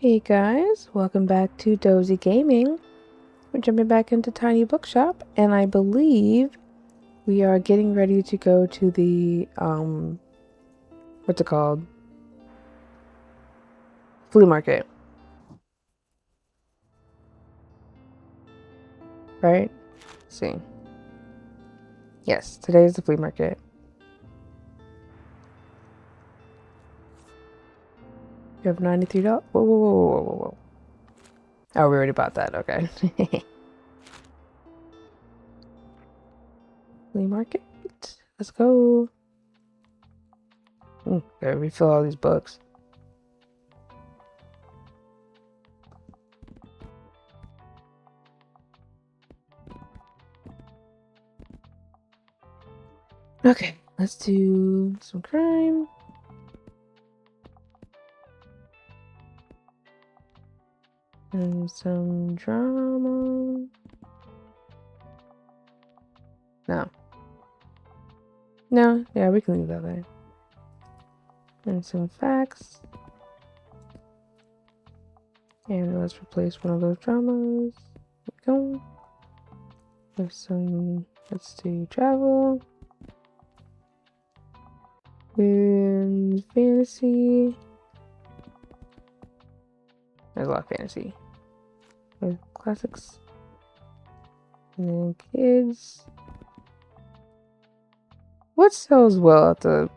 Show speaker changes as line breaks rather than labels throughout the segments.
Hey guys, welcome back to Dozy Gaming. We're jumping back into Tiny Bookshop, and I believe we are getting ready to go to the, what's it called? Flea market. Right? Let's see. Yes, today is the flea market. You have $93? Whoa, whoa, whoa, whoa, whoa, whoa. Oh, we already bought that, okay. Flea market? Let's go. Gotta refill all these books. Okay, let's do some crime. And some drama. No. No, yeah, we can leave that there. And some facts. And let's replace one of those dramas. There we go. With some, let's do travel. And fantasy. There's a lot of fantasy. With classics. And then kids. What sells well at the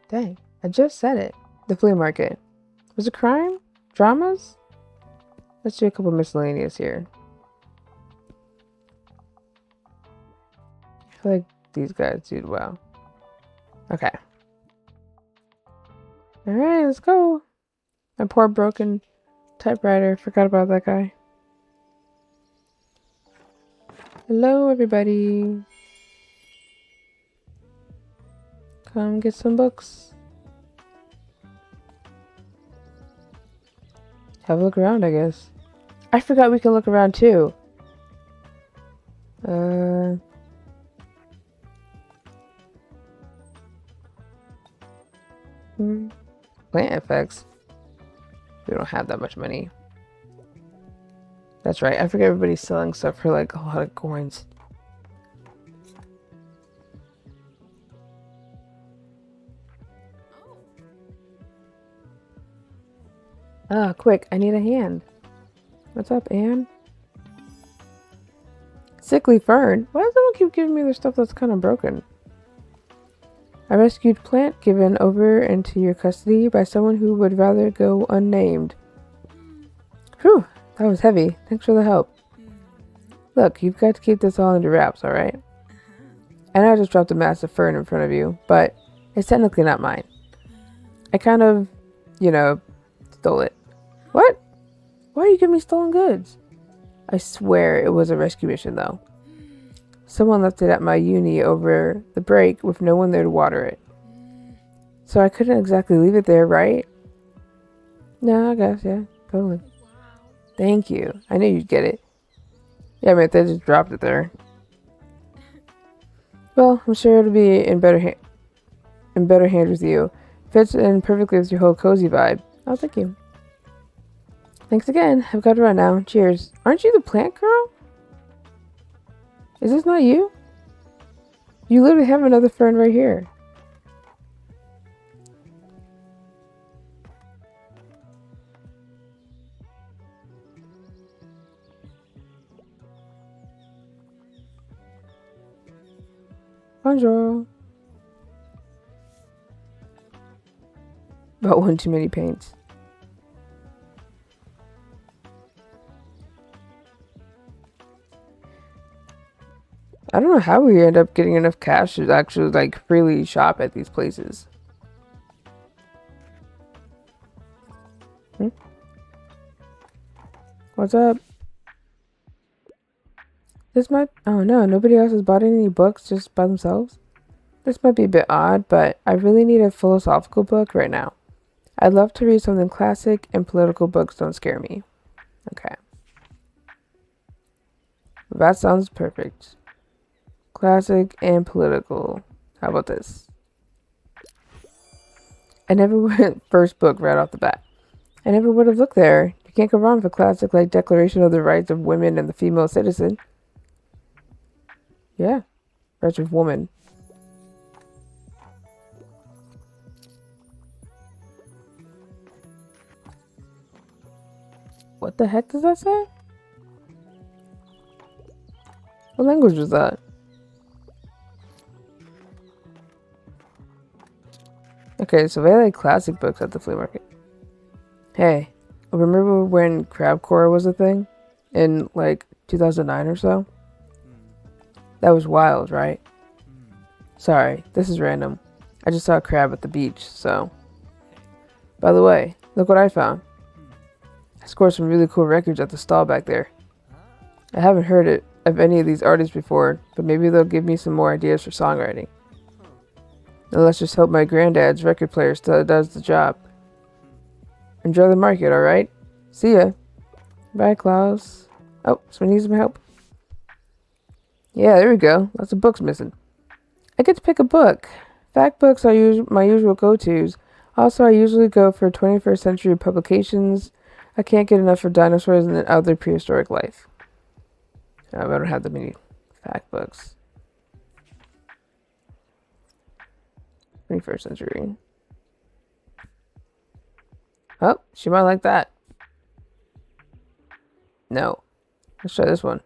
dang, I just said it. The flea market. Was it crime? Dramas? Let's do a couple miscellaneous here. I feel like these guys did well. Okay. Alright, let's go. My poor broken typewriter. Forgot about that guy. Hello, everybody. Come get some books. Have a look around, I guess. I forgot we can look around too. Plant effects. We don't have that much money. That's right. I forget everybody's selling stuff for like a lot of coins. Ah, quick. I need a hand. What's up, Anne? Sickly Fern? Why does someone keep giving me the stuff that's kind of broken? A rescued plant given over into your custody by someone who would rather go unnamed. Whew, that was heavy. Thanks for the help. Look, you've got to keep this all under wraps, alright? I know I just dropped a massive fern in front of you, but it's technically not mine. I kind of, stole it. What? Why are you giving me stolen goods? I swear it was a rescue mission, though. Someone left it at my uni over the break with no one there to water it. So I couldn't exactly leave it there, right? No, I guess, yeah, totally. Thank you. I knew you'd get it. Yeah, I mean, they just dropped it there. Well, I'm sure it'll be in better hands with you. Fits in perfectly with your whole cozy vibe. Oh, thank you. Thanks again. I've got to run now. Cheers. Aren't you the plant girl? Is this not you? You literally have another fern right here. Bonjour. About one too many paints. I don't know how we end up getting enough cash to actually like freely shop at these places. What's up? Oh no, nobody else has bought any books just by themselves? This might be a bit odd, but I really need a philosophical book right now. I'd love to read something classic, and political books don't scare me. Okay. That sounds perfect. Classic and political. How about this? I never went first book right off the bat. I never would have looked there. You can't go wrong with a classic like Declaration of the Rights of Women and the Female Citizen. Yeah, Rights of Woman. What the heck does that say? What language was that? Okay, so they like classic books at the flea market. Hey, remember when crabcore was a thing? In like 2009 or so? That was wild, right? Sorry, this is random. I just saw a crab at the beach, so. By the way, look what I found. I scored some really cool records at the stall back there. I haven't heard it of any of these artists before, but maybe they'll give me some more ideas for songwriting. And let's just hope my granddad's record player still does the job. Enjoy the market, alright? See ya. Bye, Klaus. Oh, someone needs some help. Yeah, there we go. Lots of books missing. I get to pick a book. Fact books are my usual go-tos. Also, I usually go for 21st century publications. I can't get enough for dinosaurs and other prehistoric life. I don't have that many fact books. 21st century. Oh, she might like that. No. Let's try this one.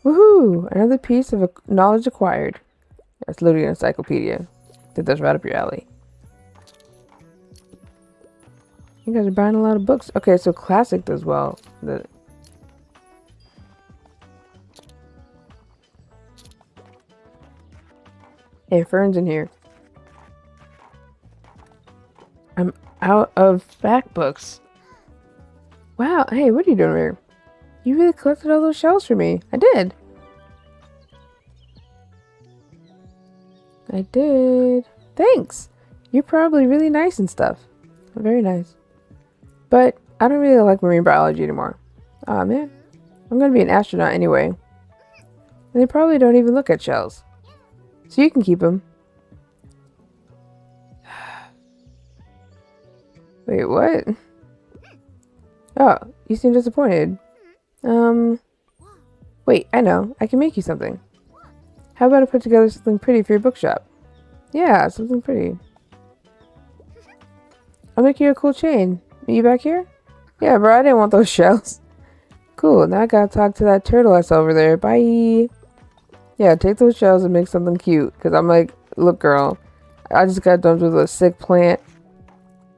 Woohoo! Another piece of knowledge acquired. That's literally an encyclopedia. I think that's right up your alley. You guys are buying a lot of books. Okay, so classic does well. Hey, Fern's in here. I'm out of fact books. Wow, hey, what are you doing here? You really collected all those shells for me. I did. I did. Thanks. You're probably really nice and stuff. Very nice. But I don't really like marine biology anymore. Aw, man. I'm gonna be an astronaut anyway. And they probably don't even look at shells. So you can keep them. Wait, what? Oh, you seem disappointed. Wait, I know. I can make you something. How about I put together something pretty for your bookshop? Yeah, something pretty. I'll make you a cool chain. Meet you back here? Yeah, bro, I didn't want those shells. Cool, now I gotta talk to that turtle I saw over there. Bye. Yeah, take those shells and make something cute. Because I'm like, look, girl, I just got dumped with a sick plant.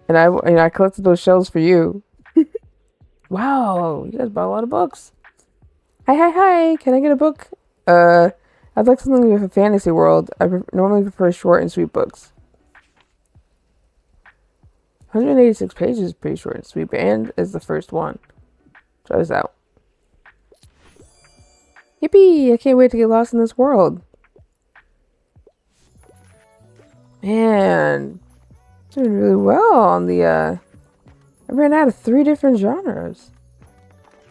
And I collected those shells for you. Wow, you guys bought a lot of books. Hi. Can I get a book? I'd like something with a fantasy world. I normally prefer short and sweet books. 186 pages is pretty short and sweet, and is the first one. Try this out. Yippee! I can't wait to get lost in this world. Man, doing really well on the, I ran out of 3 different genres.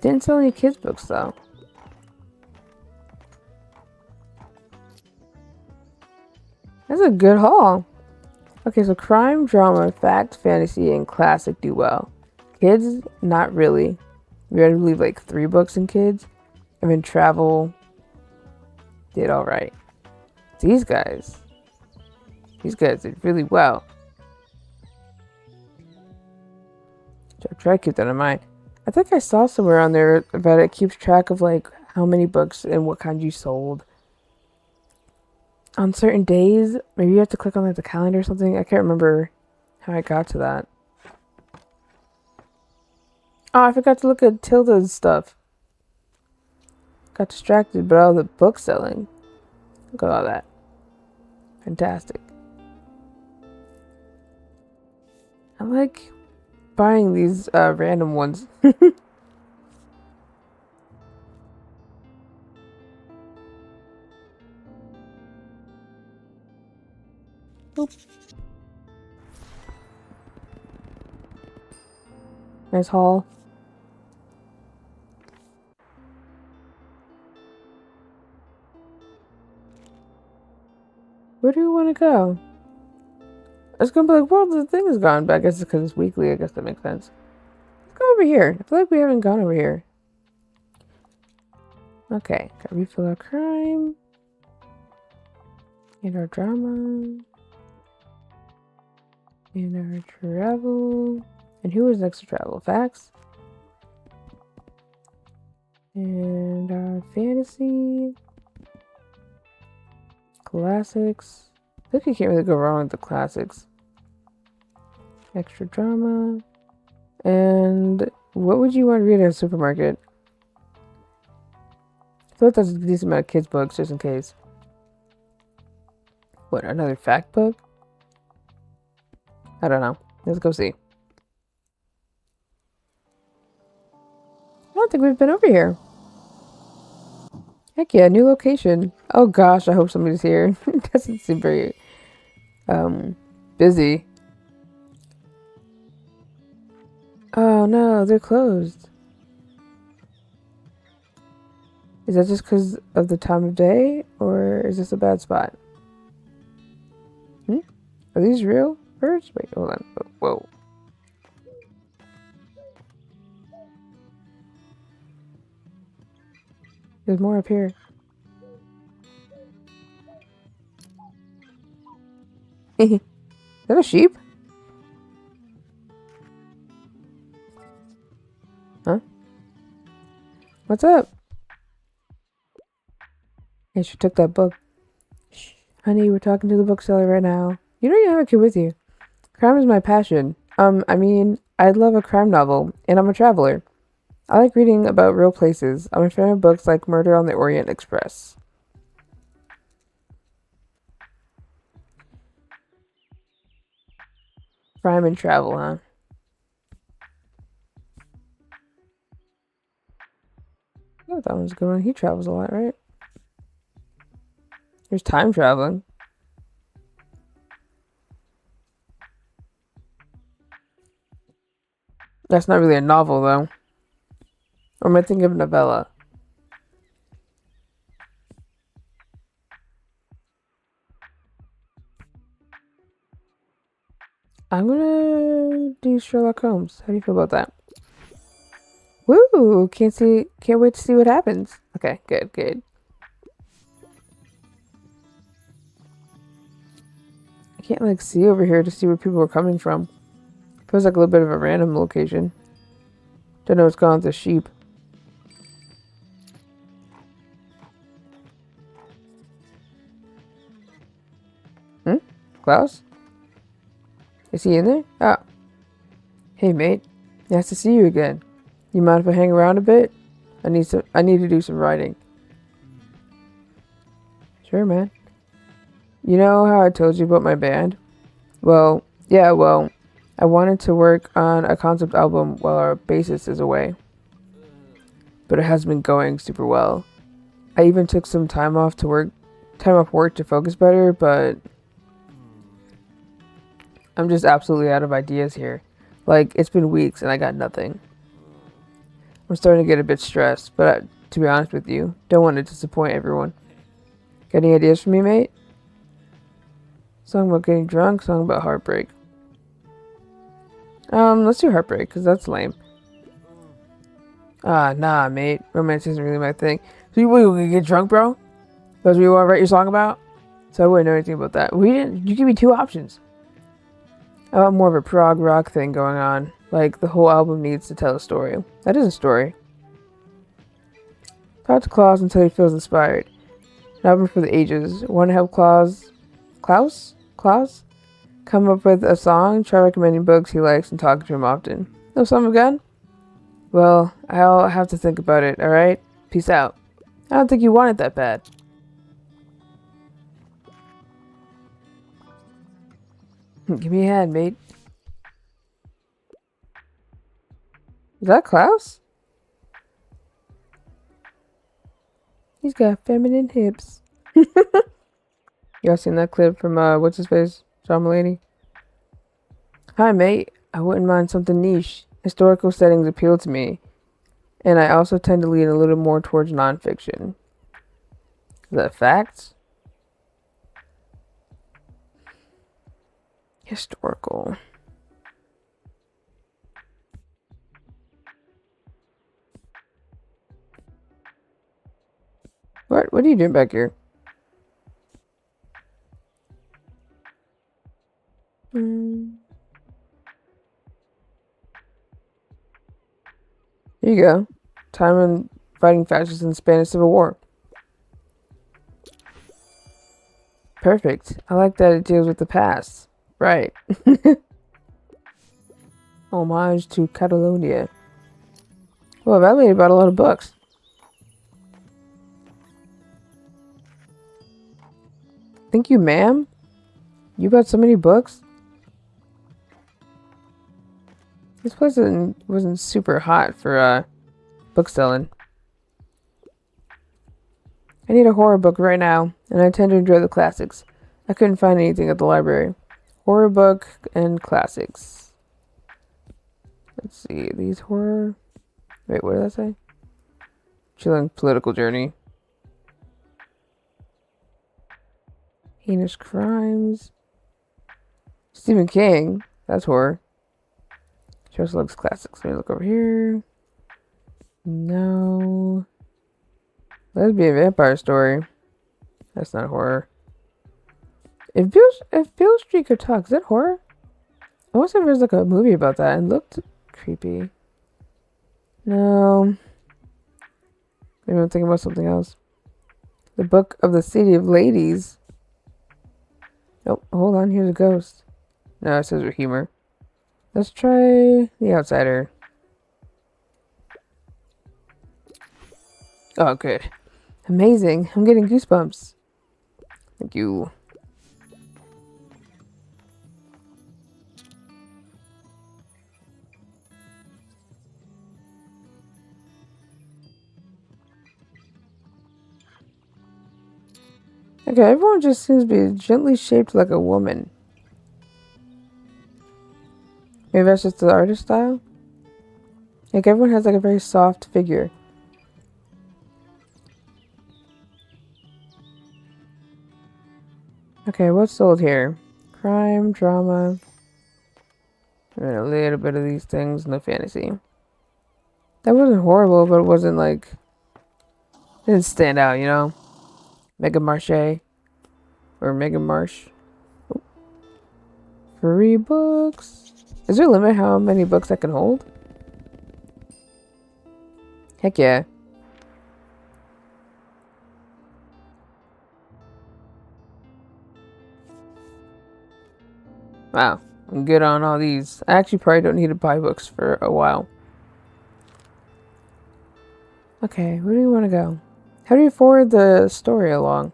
Didn't sell any kids books, though. That's a good haul. Okay, so crime, drama, fact, fantasy, and classic do well. Kids, not really. We had to leave like 3 books in kids. And then travel did alright. These guys did really well. So try to keep that in mind. I think I saw somewhere on there that it keeps track of like how many books and what kind you sold. On certain days, maybe you have to click on like the calendar or something. I can't remember how I got to that. Oh, I forgot to look at Tilda's stuff. Got distracted by all the book selling. Look at all that. Fantastic. I like buying these random ones. Oop. Nice haul. Where do you want to go? It's gonna be like, well, the thing is gone, but I guess it's because it's weekly. I guess that makes sense. Let's go over here. I feel like we haven't gone over here. Okay, gotta refill our crime. And our drama. And our travel. And who was next to travel? Facts. And our fantasy. Classics. I think you can't really go wrong with the classics. Extra drama. And what would you want to read at a supermarket? I thought that's a decent amount of kids' books, just in case. What, another fact book? I don't know. Let's go see. I don't think we've been over here. Heck yeah, new location. Oh gosh, I hope somebody's here. It doesn't seem very busy. Oh no, they're closed. Is that just because of the time of day, or is this a bad spot? Are these real birds? Wait, hold on. Whoa. There's more up here. Is that a sheep? Huh? What's up? Hey, she took that book. Shh. Honey, we're talking to the bookseller right now. You know you have a kid with you. Crime is my passion. I'd love a crime novel, and I'm a traveler. I like reading about real places. I'm a fan of books like Murder on the Orient Express. Crime and travel, huh? I thought that one's a good one. He travels a lot, right? There's time traveling. That's not really a novel, though. Or am I thinking of novella? I'm gonna do Sherlock Holmes. How do you feel about that? Woo! Can't wait to see what happens. Okay, good. I can't like see over here to see where people are coming from. Feels like a little bit of a random location. Don't know what's going on with the sheep. Klaus? Is he in there? Oh. Hey mate. Nice to see you again. You mind if I hang around a bit? I need to do some writing. Sure, man. You know how I told you about my band? Well, yeah, I wanted to work on a concept album while our bassist is away. But it hasn't been going super well. I even took some time off work to focus better, but I'm just absolutely out of ideas here. Like, it's been weeks and I got nothing. I'm starting to get a bit stressed, but to be honest with you, don't want to disappoint everyone. Got any ideas for me, mate? Song about getting drunk, song about heartbreak. Let's do heartbreak, because that's lame. Ah, nah, mate. Romance isn't really my thing. So you gonna get drunk, bro? That's what you want to write your song about? So I wouldn't know anything about that. You give me two options. I want more of a prog rock thing going on. Like, the whole album needs to tell a story. That is a story. Talk to Klaus until he feels inspired. An album for the ages. Want to help Klaus come up with a song? Try recommending books he likes and talking to him often. No song again? Well, I'll have to think about it, alright? Peace out. I don't think you want it that bad. Give me a hand, mate. Is that Klaus? He's got feminine hips. Y'all seen that clip from, what's his face? John Mulaney? Hi, mate. I wouldn't mind something niche. Historical settings appeal to me. And I also tend to lean a little more towards nonfiction. Is that facts? Historical. What are you doing back here? Here you go. Time in fighting fascists in the Spanish Civil War. Perfect. I like that it deals with the past. Right. Homage to Catalonia. Well, that lady bought a lot of books. Thank you, ma'am. You bought so many books. This place wasn't super hot for book selling. I need a horror book right now, and I tend to enjoy the classics. I couldn't find anything at the library. Horror book and classics. Let's see, these horror... Wait, what did that say? Chilling political journey. Heinous crimes. Stephen King. That's horror. She also looks classics. Let me look over here. No. Lesbian vampire story. That's not horror. If Bill Street could talk, is that horror? I wonder if there's like a movie about that and looked creepy. No. Maybe I'm thinking about something else. The Book of the City of Ladies. Nope, hold on, here's a ghost. No, it says with humor. Let's try The Outsider. Oh, good. Amazing. I'm getting goosebumps. Thank you. Okay, everyone just seems to be gently shaped like a woman. Maybe that's just the artist style? Like, everyone has like a very soft figure. Okay, what's sold here? Crime, drama, and a little bit of these things, no fantasy. That wasn't horrible, but it wasn't like... It didn't stand out, you know? Mega Marche. Or Mega Marsh. Free books. Is there a limit how many books I can hold? Heck yeah. Wow. I'm good on all these. I actually probably don't need to buy books for a while. Okay, where do you want to go? How do you forward the story along?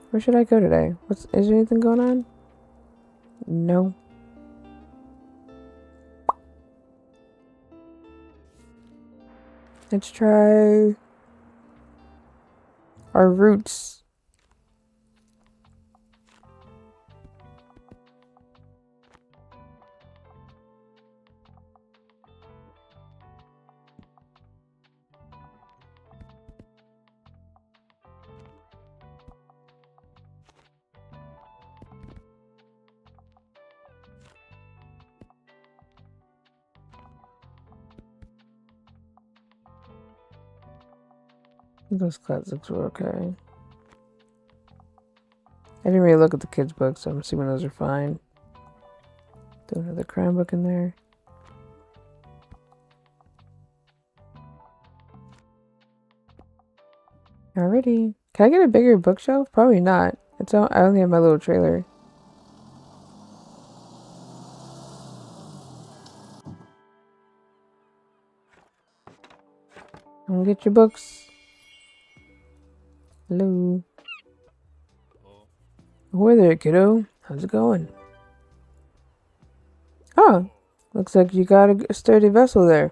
Where should I go today? Is there anything going on? No. Let's try our roots. Those classics were okay. I didn't really look at the kids' books, so I'm assuming those are fine. Do another crime book in there. Alrighty. Can I get a bigger bookshelf? Probably not. I only have my little trailer. I'm gonna get your books. Hello. Ahoy there, kiddo. How's it going? Oh, looks like you got a sturdy vessel there.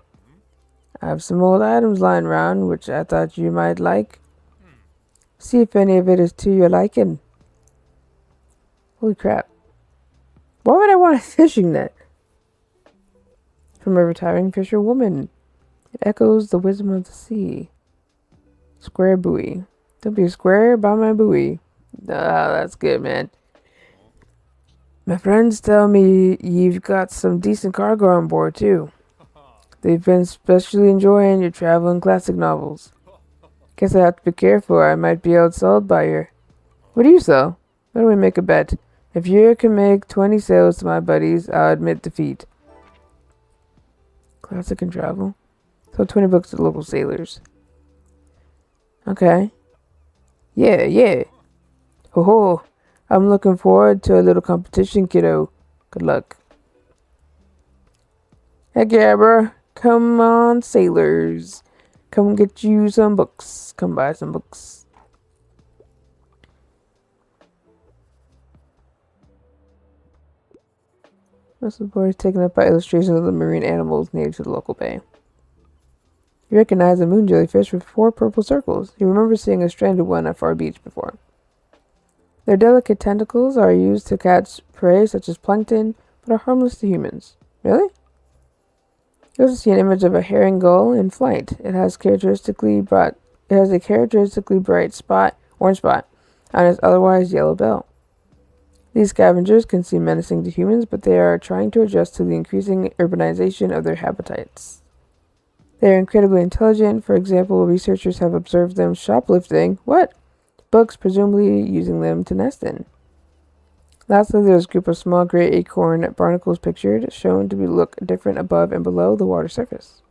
I have some old items lying around, which I thought you might like. See if any of it is to your liking. Holy crap. Why would I want a fishing net? From a retiring fisherwoman. It echoes the wisdom of the sea. Square buoy. Don't be a square, buy my buoy. Ah, that's good, man. My friends tell me you've got some decent cargo on board, too. They've been especially enjoying your travel and classic novels. Guess I have to be careful, I might be outsold by you. What do you sell? Why don't we make a bet? If you can make 20 sales to my buddies, I'll admit defeat. Classic and travel? So 20 books to local sailors. Okay. Yeah. Ho ho. I'm looking forward to a little competition, kiddo. Good luck. Heck yeah, bro. Come on, sailors. Come get you some books. Come buy some books. Most of the board is taken up by illustrations of the marine animals native to the local bay. You recognize a moon jellyfish with 4 purple circles. You remember seeing a stranded one at Far Beach before. Their delicate tentacles are used to catch prey such as plankton, but are harmless to humans. Really? You also see an image of a herring gull in flight. It has a characteristically bright orange spot on its otherwise yellow bill. These scavengers can seem menacing to humans, but they are trying to adjust to the increasing urbanization of their habitats. They are incredibly intelligent. For example, researchers have observed them shoplifting books, presumably using them to nest in. Lastly, there's a group of small gray acorn barnacles pictured, shown to look different above and below the water surface.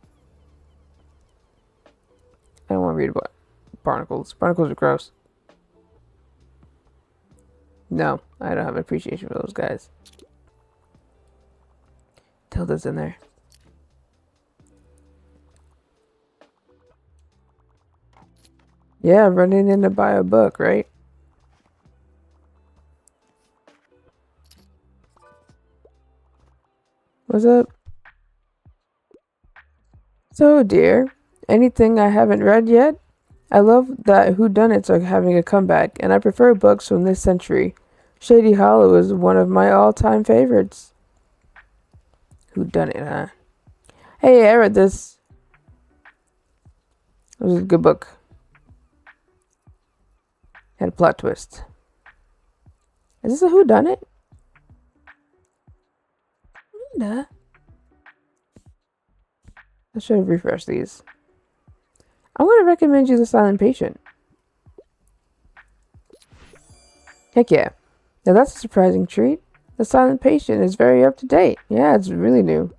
I don't want to read about barnacles. Barnacles are gross. No, I don't have an appreciation for those guys. Tilda's in there. Yeah, running in to buy a book, right? What's up? So, dear, anything I haven't read yet? I love that whodunits are having a comeback, and I prefer books from this century. Shady Hollow is one of my all-time favorites. Whodunit, huh? Hey, I read this. It was a good book. Had a plot twist. Is this a whodunit? Kinda. I should have refreshed these. I'm going to recommend you The Silent Patient. Heck yeah. Now that's a surprising treat. The Silent Patient is very up to date. Yeah, it's really new.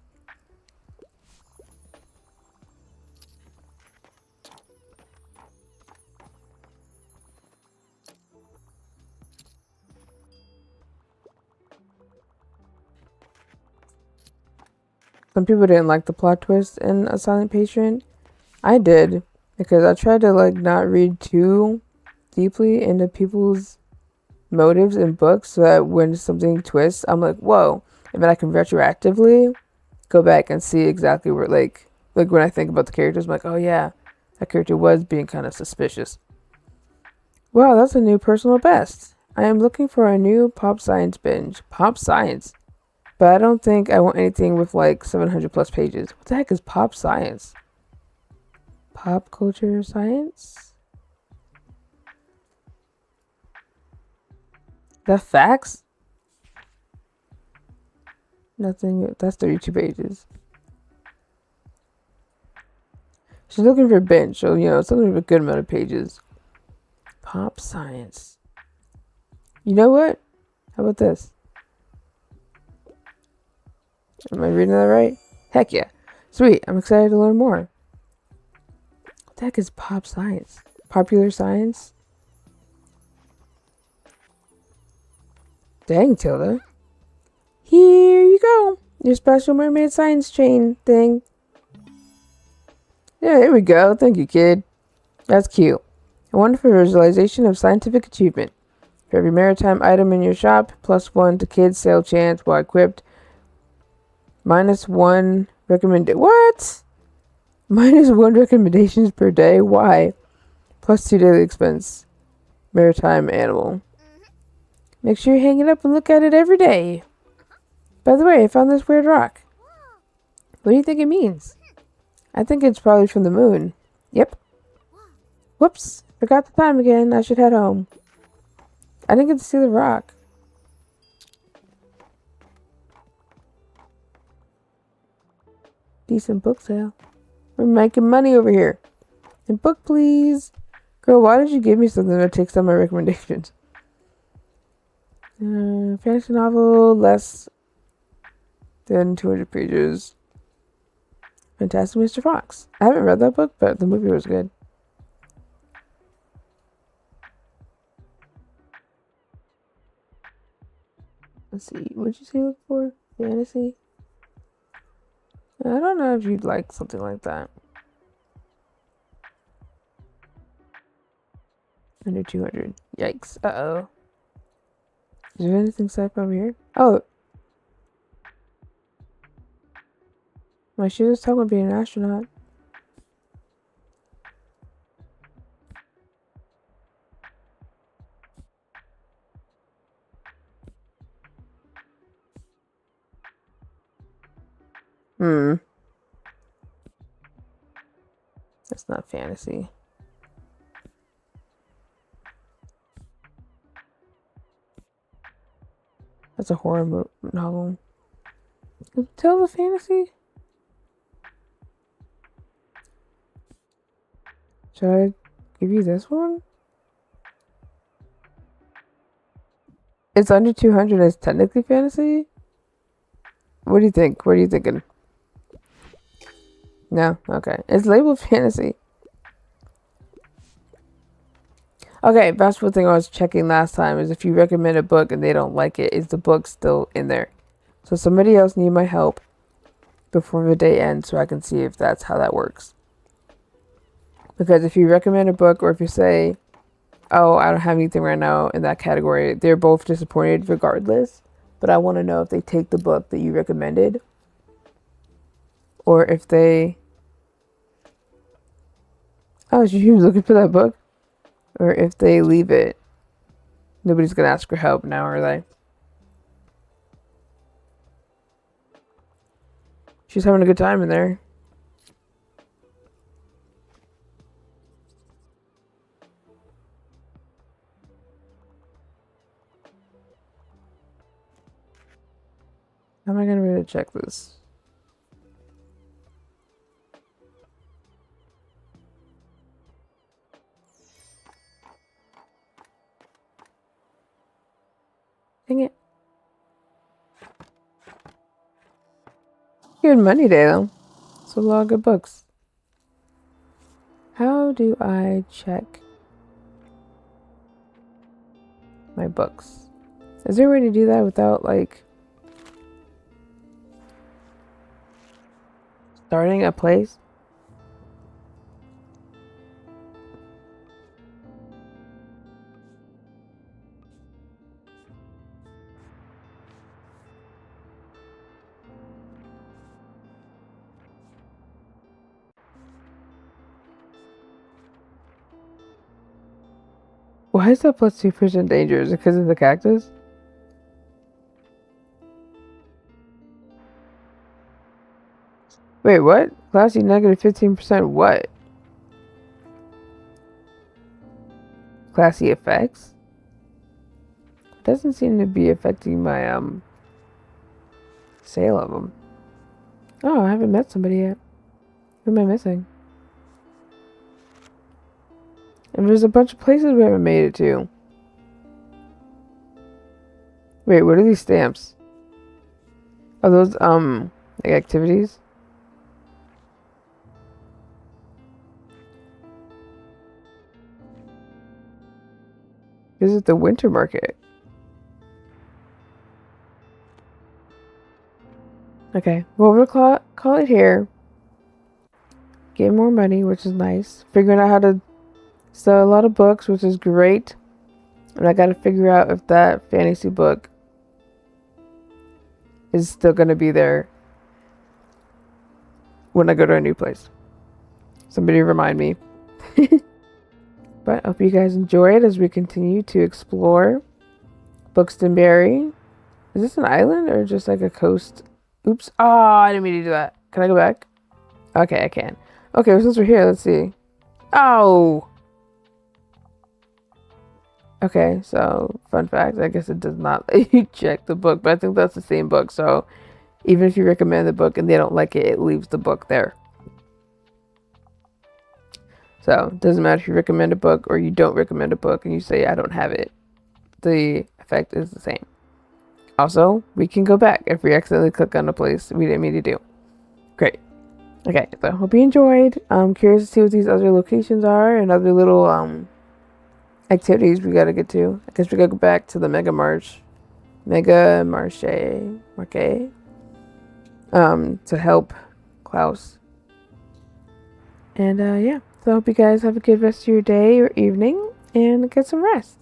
Some people didn't like the plot twist in A Silent Patient. I did, because I tried to not read too deeply into people's motives in books so that when something twists, I'm like, whoa. And then I can retroactively go back and see exactly where, like when I think about the characters, I'm like, oh yeah, that character was being kind of suspicious. Wow, that's a new personal best. I am looking for a new pop science binge. Pop science? But I don't think I want anything with 700 plus pages. What the heck is pop science? Pop culture science? The facts? Nothing. That's 32 pages. She's looking for a binge, so something with a good amount of pages. Pop science. You know what? How about this? Am I reading that right? Heck yeah. Sweet. I'm excited to learn more. What the heck is pop science? Popular science? Dang, Tilda. Here you go. Your special mermaid science chain thing. Yeah, there we go. Thank you, kid. That's cute. A wonderful visualization of scientific achievement. For every maritime item in your shop, +1 to kids sale chance while equipped. -1 recommend. What? -1 recommendations per day. Why? +2 daily expense. Maritime animal. Make sure you hang it up and look at it every day. By the way, I found this weird rock. What do you think it means? I think it's probably from the moon. Yep. Whoops. Forgot the time again. I should head home. I didn't get to see the rock. Decent book sale. We're making money over here. And book, please. Girl, why did you give me something that takes on my recommendations? Fantasy novel, less than 200 pages. Fantastic Mr. Fox. I haven't read that book, but the movie was good. Let's see. What'd you say look for? Fantasy? I don't know if you'd like something like that. Under 200. Yikes. Uh-oh. Is there anything sci-fi over here? Oh. My shoe was talking about being an astronaut. That's not fantasy. That's a horror novel. Tell the fantasy? Should I give you this one? It's under 200. It's technically fantasy? What do you think? What are you thinking? No? Okay. It's labeled fantasy. Okay, that's one thing I was checking last time is if you recommend a book and they don't like it, is the book still in there? So somebody else need my help before the day ends so I can see if that's how that works. Because if you recommend a book or if you say, oh, I don't have anything right now in that category, they're both disappointed regardless. But I want to know if they take the book that you recommended or if they... Oh, she was looking for that book? Or if they leave it. Nobody's going to ask for help now, are they? She's having a good time in there. How am I going to be able to check this? Dang it. Good money day, though. It's a lot of good books. How do I check my books? Is there a way to do that without, like, starting a place? Why is that plus 2% danger? Is it because of the cactus? Wait, what? Classy negative 15% what? Classy effects? Doesn't seem to be affecting my, sale of them. Oh, I haven't met somebody yet. Who am I missing? And there's a bunch of places we haven't made it to. Wait, what are these stamps? Are those, like activities? Visit the winter market. Okay, well, we'll call it here. Get more money, which is nice. Figuring out how to sell a lot of books, which is great. And I gotta figure out if that fantasy book is still gonna be there when I go to a new place. Somebody remind me. But I hope you guys enjoy it as we continue to explore Buxtonbury. Is this an island or just like a coast? Oops. Oh, I didn't mean to do that. Can I go back? Okay, I can. Okay, well, since we're here, let's see. Oh! Okay, so, fun fact, I guess it does not let you check the book, but I think that's the same book, so Even if you recommend the book and they don't like it, it leaves the book there. So it doesn't matter if you recommend a book or you don't recommend a book and you say, I don't have it. The effect is the same. Also, we can go back if we accidentally click on a place we didn't mean to do. Great. Okay, so hope you enjoyed. I'm curious to see what these other locations are and other little activities we gotta get to. I guess we gotta go back to the Mega Marche to help Klaus. And yeah, so I hope you guys have a good rest of your day or evening and get some rest.